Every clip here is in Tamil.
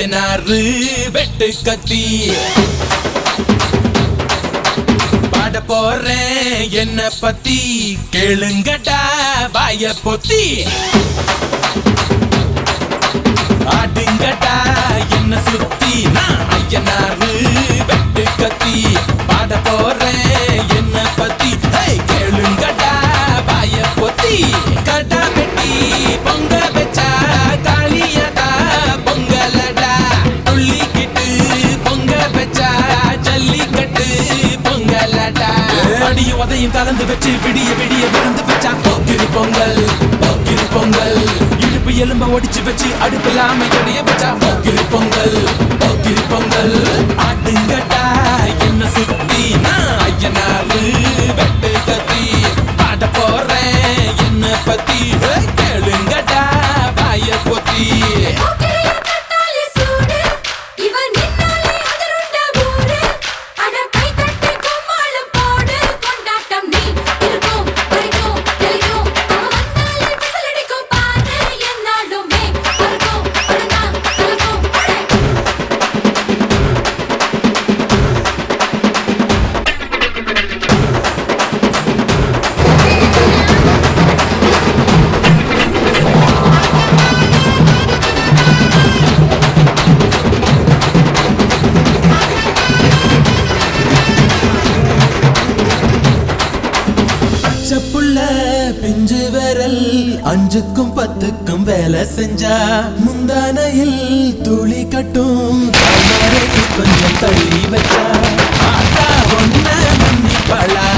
ஐயனாரு வெட்டு கத்தி பாட போறேன் என்ன பத்தி கேளுங்கடா வாய பொத்தி ஆடுங்கடா என்ன சுத்தி நான் ஐயனாரு வெட்டு கத்தி பாட போறேன் என்ன பத்தி கேளுங்கடா வாய பொத்தி கடா வெட்டி பொங்க வச்சா காளியடா பொங்கலடா துள்ளிக்கிட்டு பொங்க வச்சா ஜல்லிக்கட்டு பொங்கலடா அடியும் உதையும் கலந்து வச்சு விடிய விடிய விழுந்து வச்சா போக்கிரி பொங்கல் போக்கிரி பொங்கல் இடுப்பு எலும்ப ஒடிச்சு வச்சு அடுப்பில்லாம எறிய வச்சா போக்கிரி பொங்கல் போக்கிரி பொங்கல் ஆடுங்கடா என்ன சுத்தி நான் ஐயனாரு வெட்டு கத்தி பாட போறேன் என்ன பத்தி கேளுங்கடா வாய பொத்தி பிஞ்சு விரல் அஞ்சுக்கும் பத்துக்கும் வேலை செஞ்சா முந்தானையில் துளி கட்டும் கொஞ்சம் தள்ளி வச்சா ஒன்ன மன்னிப்பழா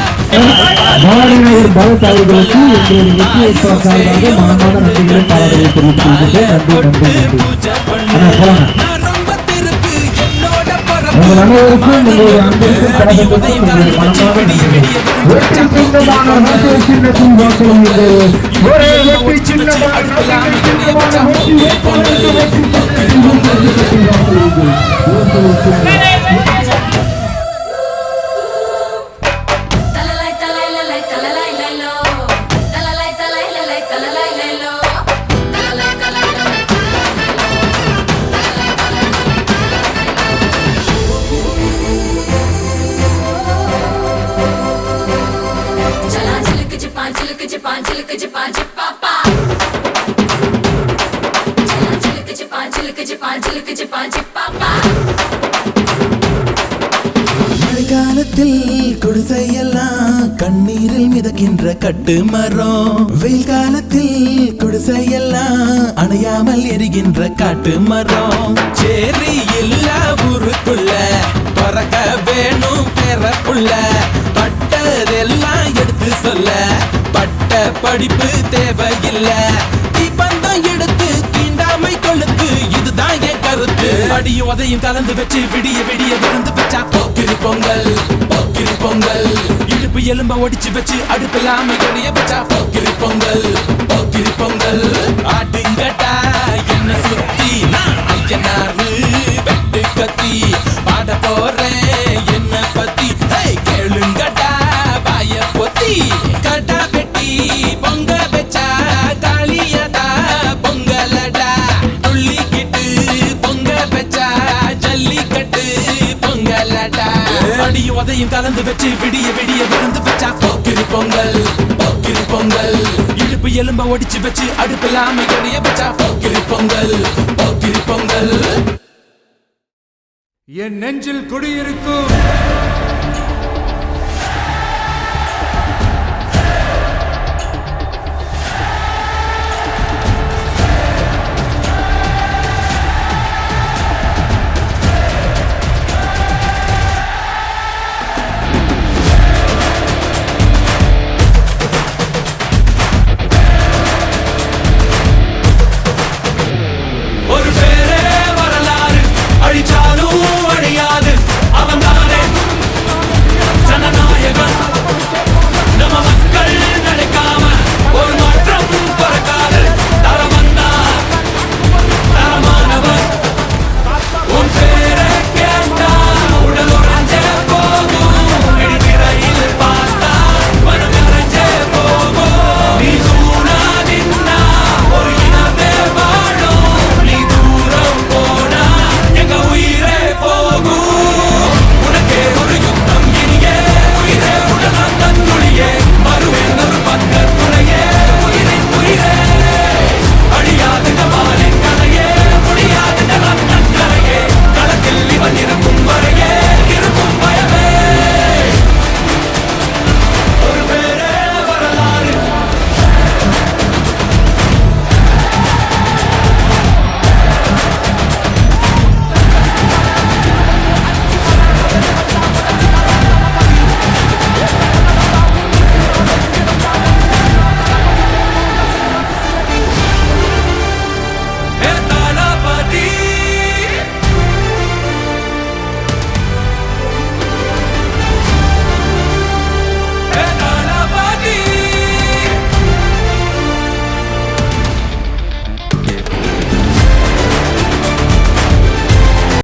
பூஜை பண்ண உங்கள் அனைவருக்கும் உங்களுடைய அன்பிற்கும் கடமைக்கும் எங்களுடைய மழைக்காலத்தில் குடிசையெல்லாம் கண்ணீரில் மிதக்கின்ற கட்டு மரம், வெயில் காலத்தில் குடிசையெல்லாம் அணையாமல் எரிகின்ற காட்டு மரம். சேரி இல்லா ஊருக்குள்ள பறக்க வேணும் பெறப்புள்ள, பட்டதெல்லாம் எடுத்து சொல்ல பட்ட படிப்பு தேவையில்லை, தீபந்தம் எடுத்து தீண்டாமை கொளுத்து, இதுதான் என் கருத்து. அடியும் உதையும் கலந்து வச்சு விடிய விடிய விழுந்து வச்சா போக்கிரி பொங்கல் போக்கிரி பொங்கல், இடுப்பு எலும்ப ஒடிச்சு வச்சு அடுப்பில்லாம எறிய வச்சா போக்கிரி பொங்கல் போக்கிரி பொங்கல். ஆடுங்கட்டா என்ன சுத்தி நான் ஐயனாரு வெட்டு கத்தி, பாட போறேன் என்ன பத்தி கேளுங்கட்டா வாய பொத்தி. கடா வெட்டி பொங்க வச்சா காளியடா பொங்கலடா, துள்ளிக்கிட்டு பொங்க வச்சா ஜல்லிக்கட்டு பொங்கலடா. அடியும் உதையும் கலந்து வச்சு விடிய விடிய விழுந்து வச்சா போக்கிரி பொங்கல் போக்கிரி பொங்கல், இடுப்பு எலும்ப ஒடிச்சு வச்சு அடுப்பில்லாம எறிய வச்சா போக்கிரி பொங்கல் போக்கிரி பொங்கல். என் நெஞ்சில் குடியிருக்கும்